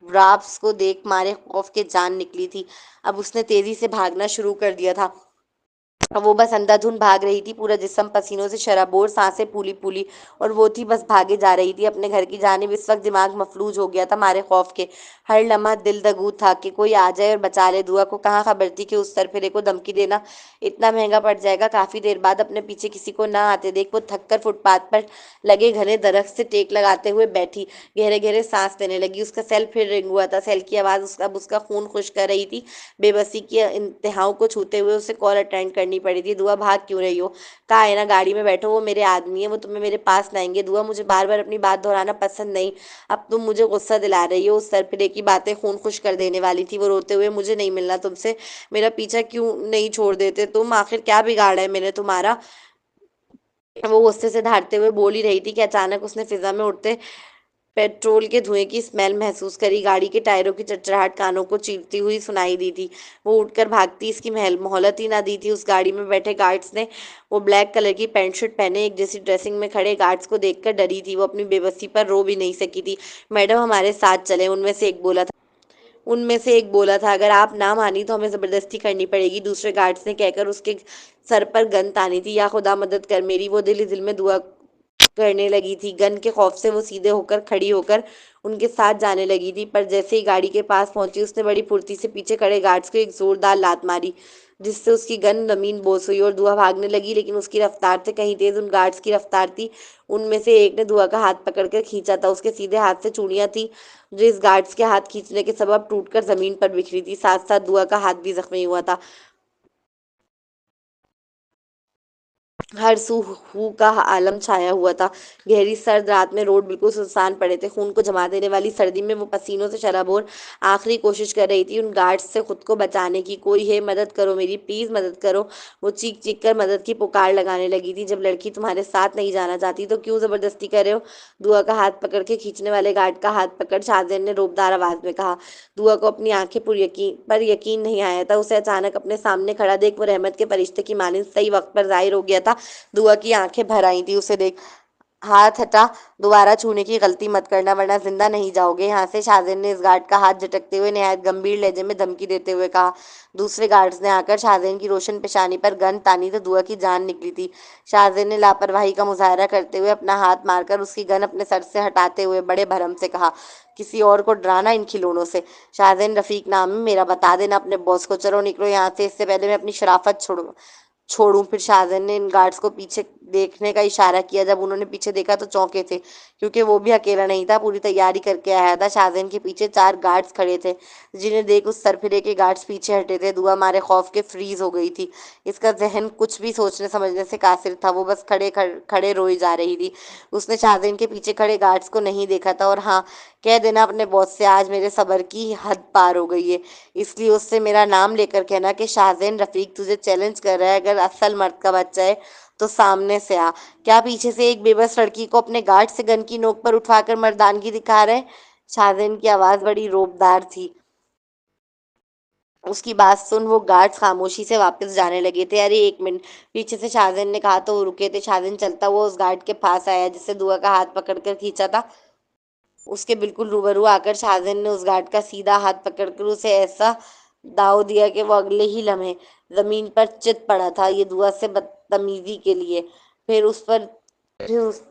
ब्राब्स को देख मारे खौफ के जान निकली थी। अब उसने तेजी से भागना शुरू कर दिया था। वो बस अंधाधुंध भाग रही थी, पूरा जिस्म पसीनों से शराबोर, सांसें फूली फूली, और वो थी बस भागे जा रही थी अपने घर की जानिब। इस वक्त दिमाग मफलूज हो गया था मारे खौफ के। हर लम्हा दिल दगू था कि कोई आ जाए और बचा ले। दुआ को कहाँ खबर थी कि उस सरफिरे को धमकी देना इतना महंगा पड़ जाएगा। काफी देर बाद अपने पीछे किसी को ना आते देख वो थक कर फुटपाथ पर लगे घने दरख्त से टेक लगाते हुए बैठी गहरे गहरे सांस लेने लगी। उसका सेल फिर रिंग हुआ था। सेल की आवाज उसका अब उसका खून खुश कर रही थी। बेबसी की इंतहाओं को छूते हुए उसे कॉल अटेंड करनी पड़ी थी। दुआ भाग क्यों रही हो? कहा है ना गाड़ी में बैठो, वो मेरे आदमी है, वो तुम्हें मेरे पास लाएंगे। दुआ मुझे बार बार अपनी बात दोहराना पसंद नहीं, अब तुम मुझे गुस्सा दिला रही हो। उस सरफिरे की बातें खून खुश कर देने वाली थी। वो रोते हुए, मुझे नहीं मिलना तुमसे, मेरा पीछा क्यों नहीं छोड़ देते तुम? आखिर क्या बिगाड़ा है मैंने तुम्हारा? वो गुस्से से धारते हुए बोल ही रही थी कि अचानक उसने फिजा में उड़ते पेट्रोल के धुएं की स्मेल महसूस करी। गाड़ी के टायरों की चरचराहट कानों को चीरती हुई सुनाई दी थी। वो उठकर भागती, इसकी मोहलत ही ना दी थी। उस गाड़ी में बैठे गार्ड्स ने, वो ब्लैक कलर की पैंट शर्ट पहने एक जैसी ड्रेसिंग में खड़े गार्ड्स को देखकर डरी थी। वो अपनी बेबसी पर रो भी नहीं सकी थी। मैडम हमारे साथ चले, उनमें से एक बोला था, अगर आप ना मानी तो हमें जबरदस्ती करनी पड़ेगी, दूसरे गार्ड्स ने कहकर उसके सर पर गन तानी थी। या खुदा मदद कर मेरी, वो दिल ही दिल में दुआ करने लगी थी। गन के खौफ से वो सीधे होकर खड़ी होकर उनके साथ जाने लगी थी, पर जैसे ही गाड़ी के पास पहुंची उसने बड़ी फुर्ती से पीछे खड़े गार्ड्स को एक जोरदार लात मारी, जिससे उसकी गन जमीन बोस हुई और दुआ भागने लगी। लेकिन उसकी रफ्तार से कहीं तेज उन गार्ड्स की रफ्तार थी। उनमें से एक ने दुआ का हाथ पकड़कर खींचा था। उसके सीधे हाथ से चूड़ियां थी जो इस गार्ड्स के हाथ खींचने के सबब टूटकर जमीन पर बिखरी थी। साथ साथ दुआ का हाथ भी जख्मी हुआ था। हर सू हू का आलम छाया हुआ था। गहरी सर्द रात में रोड बिल्कुल सुनसान पड़े थे। खून को जमा देने वाली सर्दी में वो पसीनों से शराबोर आखिरी कोशिश कर रही थी उन गार्ड्स से खुद को बचाने की। कोई है, मदद करो मेरी, प्लीज मदद करो। वो चीख चीख कर मदद की पुकार लगाने लगी थी। जब लड़की तुम्हारे साथ नहीं जाना चाहती तो क्यों जबरदस्ती कर रहे हो? दुआ का हाथ पकड़ के खींचने वाले गार्ड का हाथ पकड़ शाहजैन ने रोबदार आवाज में कहा। दुआ को अपनी आंखें पर यकीन नहीं आया था। उसे अचानक अपने सामने खड़ा देख वो रहमत के फरिश्ते की मानिंद सही वक्त पर जाहिर हो गया था। दुआ की आंखें भर आई थी उसे देख। हाथ हटा, दोबारा छूने की गलती मत करना वरना जिंदा नहीं जाओगे यहाँ से, शाहजैन ने इस गार्ड का हाथ झटकते हुए निहायत गंभीर लहजे में धमकी देते हुए कहा। दूसरे गार्ड्स ने आकर शाहजैन की रोशन पेशानी पर गन तानी तो दुआ की जान निकली थी। शाहजैन ने लापरवाही का मुजाहरा करते हुए अपना हाथ मारकर उसकी गन अपने सर से हटाते हुए बड़े भरम से कहा, किसी और को डराना इन खिलौनों से? शाहजैन रफीक नाम है मेरा, बता देना अपने बॉस को। चलो निकलो यहाँ से, इससे पहले मैं अपनी शराफत छोड़ूं। फिर शाहजैन ने इन गार्ड्स को पीछे देखने का इशारा किया। जब उन्होंने पीछे देखा तो चौंके थे, क्योंकि वो भी अकेला नहीं था, पूरी तैयारी करके आया था। शाहजैन के पीछे चार गार्ड्स खड़े थे, जिन्हें देख उस सरफिरे के गार्ड्स पीछे हटे थे। दुआ मारे खौफ के फ्रीज हो गई थी। इसका जहन कुछ भी सोचने समझने से कासिर था। वो बस खड़े खड़े रोई जा रही थी। उसने शाहजैन के पीछे खड़े गार्ड्स को नहीं देखा था। और हाँ, कह देना अपने बॉस से आज मेरे सब्र की हद पार हो गई है, इसलिए उससे मेरा नाम लेकर कहना कि शाहजैन रफीक तुझे चैलेंज कर रहा है, अगर असल मर्द का बच्चा है तो सामने से आ। क्या पीछे से एक बेबस लड़की को अपने गार्ड से गन की नोक पर उठाकर मर्दानगी दिखा रहे? शाहजैन की आवाज बड़ी रोबदार थी। उसकी बात सुन वो गार्ड्स खामोशी से वापस जाने लगे थे। अरे एक मिनट, पीछे से शाहजैन ने कहा तो वो रुके थे। शाहजैन चलता हुआ उस गार्ड के पास आया जिससे दुआ का हाथ पकड़कर खींचा था। उसके बिल्कुल रूबरू आकर शाहजैन ने उस गार्ड का सीधा हाथ पकड़कर उसे ऐसा दाव दिया कि वो अगले ही लम्हे जमीन पर चित पड़ा था, ये दुआ से बदतमीजी के लिए। फिर उस पर फिर उस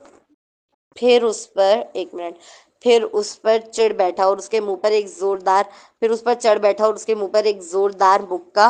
फिर उस पर एक मिनट फिर उस पर चिढ़ बैठा और उसके मुंह पर एक जोरदार फिर उस पर चढ़ बैठा और उसके मुंह पर एक जोरदार मुक्का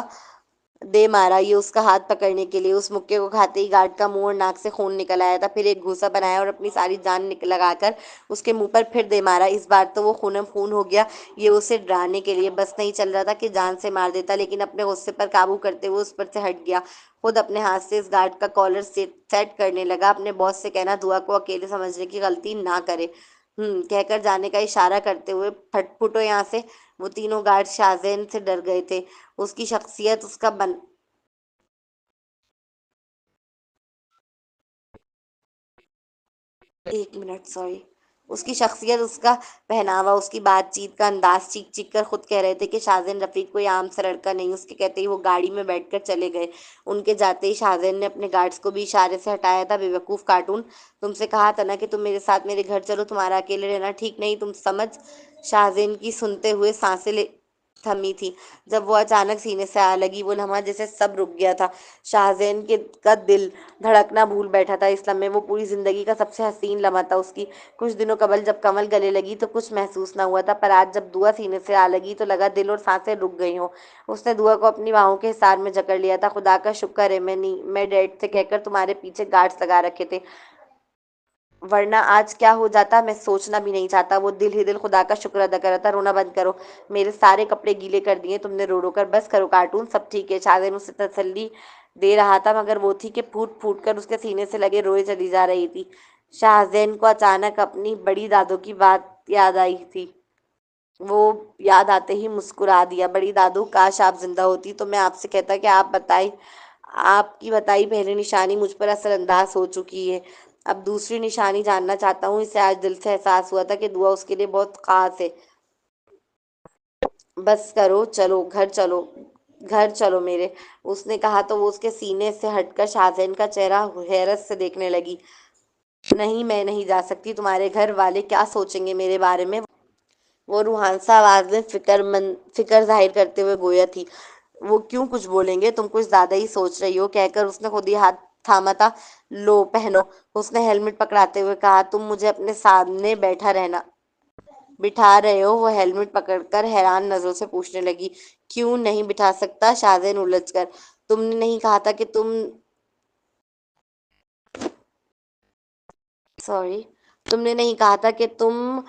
दे मारा ये उसका हाथ पकड़ने के लिए। उस मुक्के को खाते ही गार्ड का मुंह और नाक से खून निकल आया था। फिर एक घूंसा बनाया और अपनी सारी जान लगाकर उसके मुंह पर फिर दे मारा। इस बार तो वो खूनम खून हो गया। ये उसे डराने के लिए बस नहीं चल रहा था कि जान से मार देता, लेकिन अपने गुस्से पर काबू करते हुए उस पर से हट गया। खुद अपने हाथ से इस गार्ड का कॉलर सेट करने लगा। अपने बॉस से कहना दुआ को अकेले समझने की गलती ना करे। कहकर जाने का इशारा करते हुए फटफुटो यहाँ से। वो तीनों गार्ड शाहजैन से डर गए थे। उसकी शख्सियत, उसका बन एक मिनट, सॉरी। उसकी शख्सियत, उसका पहनावा, उसकी बातचीत का अंदाज चीख चीख कर खुद कह रहे थे कि शाहजैन रफीक कोई आम सा लड़का नहीं। उसके कहते ही वो गाड़ी में बैठकर चले गए। उनके जाते ही शाहजैन ने अपने गार्ड्स को भी इशारे से हटाया था। बेवकूफ़ कार्टून, तुमसे कहा था ना कि तुम मेरे साथ मेरे घर चलो, तुम्हारा अकेले रहना ठीक नहीं, तुम समझ। शाहजैन की सुनते हुए सांसें ले थमी थी। जब वो अचानक सीने से आ लगी, वो लम्हा जैसे सब रुक गया था। शाहजैन के का दिल धड़कना भूल बैठा था। इस लम्हे वो पूरी जिंदगी का सबसे हसीन लम्हा था उसकी। कुछ दिनों कबल जब कमल गले लगी तो कुछ महसूस ना हुआ था, पर आज जब दुआ सीने से आ लगी तो लगा दिल और सांसें रुक गई हों। उसने दुआ को अपनी बाहों के हिसार में जकड़ लिया था। खुदा का शुक्र है मैं डैड से कहकर तुम्हारे पीछे गार्ड्स लगा रखे थे, वरना आज क्या हो जाता मैं सोचना भी नहीं चाहता। वो दिल ही दिल खुदा का शुक्र अदा कर रहा था। रोना बंद करो, मेरे सारे कपड़े गीले कर दिए तुमने रो रो कर। बस करो कार्टून, सब ठीक है। शाहजैन उसे तसल्ली दे रहा था, मगर वो थी कि फूट फूट कर उसके सीने से लगे रोए चली जा रही थी। शाहजैन को अचानक अपनी बड़ी दादो की बात याद आई थी। वो याद आते ही मुस्कुरा दिया। बड़ी दादू, काश आप जिंदा होती तो मैं आपसे कहता कि आप बताई, आपकी बताई पहली निशानी मुझ पर असरअंदाज हो चुकी है। अब दूसरी निशानी जानना चाहता हूँ। इसे आज दिल से एहसास हुआ था कि दुआ उसके लिए बहुत खास है। बस करो, चलो घर चलो, घर चलो मेरे। उसने कहा तो वो उसके सीने से हटकर शाहजैन का चेहरा हैरत से देखने लगी। नहीं, मैं नहीं जा सकती। तुम्हारे घर वाले क्या सोचेंगे मेरे बारे में? वो रूहानसा आवाज में फिक्र जाहिर करते हुए गोया थी। वो क्यों कुछ बोलेंगे, तुम कुछ ज्यादा ही सोच रही हो, कहकर उसने खुद ही हाथ थामा था। लो पहनो। उसने हेलमेट पकड़ाते हुए कहा। तुम मुझे अपने सामने बैठा रहना बिठा रहे हो? वो हेलमेट पकड़कर हैरान नजरों से पूछने लगी। क्यों नहीं बिठा सकता? शाहजैन उलझकर। तुमने नहीं कहा था कि तुम, सॉरी, तुमने नहीं कहा था कि तुम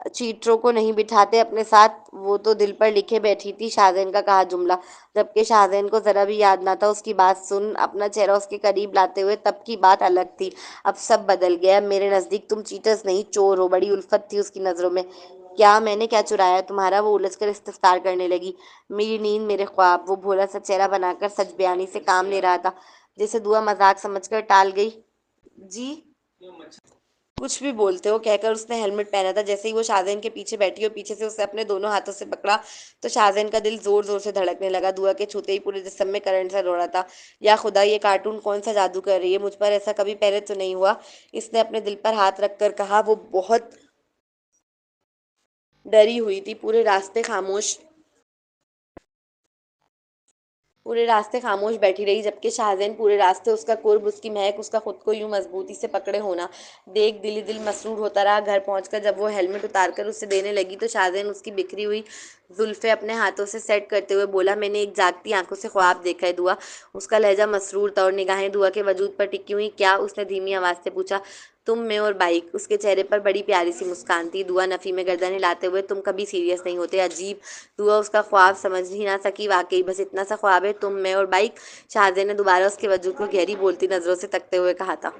चीटरों को नहीं बिठाते अपने साथ? वो तो दिल पर लिखे बैठी थी, शाहजैन का कहा जुमला, जबकि शाहजैन को जरा भी याद ना था। उसकी बात सुन, अपना चेहरा उसके करीब लाते हुए, तब की बात अलग थी, अब सब बदल गया। मेरे नजदीक तुम चीटर्स नहीं, चोर हो। बड़ी उल्फत थी उसकी नजरों में। क्या मैंने क्या चुराया तुम्हारा? वो उलझकर इस्तफसार करने लगी। मेरी नींद, मेरे ख्वाब। वो भोला सा चेहरा बनाकर सच बयानी से काम ले रहा था, जिसे दुआ मजाक समझकर टाल गई। जी, कुछ भी बोलते हो, कहकर उसने हेलमेट पहना था। जैसे ही वो शाहजैन के पीछे बैठी और पीछे से उसे अपने दोनों हाथों से पकड़ा, तो शाहजैन का दिल जोर जोर से धड़कने लगा। दुआ के छूते ही पूरे जिस्म में करंट सा दौड़ा था। या खुदा, ये कार्टून कौन सा जादू कर रही है मुझ पर? ऐसा कभी पहले तो नहीं हुआ। इसने अपने दिल पर हाथ रखकर कहा। वो बहुत डरी हुई थी। पूरे रास्ते खामोश बैठी रही, जबकि शाहजैन पूरे रास्ते उसका कुर्ब, उसकी महक, उसका खुद को यूं मजबूती से पकड़े होना देख दिल ही दिल मसरूर होता रहा। घर पहुंचकर जब वो हेलमेट उतारकर उसे देने लगी, तो शाहजैन उसकी बिखरी हुई जुल्फे अपने हाथों से सेट करते हुए बोला। मैंने एक जागती आंखों से ख्वाब देखा है दुआ। उसका लहजा मसरूर था और निगाहें दुआ के वजूद पर टिकी हुई। क्या? उसने धीमी आवाज से पूछा। तुम, मैं और बाइक। उसके चेहरे पर बड़ी प्यारी सी मुस्कान थी। दुआ नफी में गर्दन हिलाते हुए, तुम कभी सीरियस नहीं होते, अजीब। दुआ उसका ख्वाब समझ ही ना सकी। वाकई बस इतना सा ख्वाब है, तुम, मैं और बाइक? शाहजैन ने दोबारा उसके वजूद को गहरी बोलती नजरों से तकते हुए कहा था।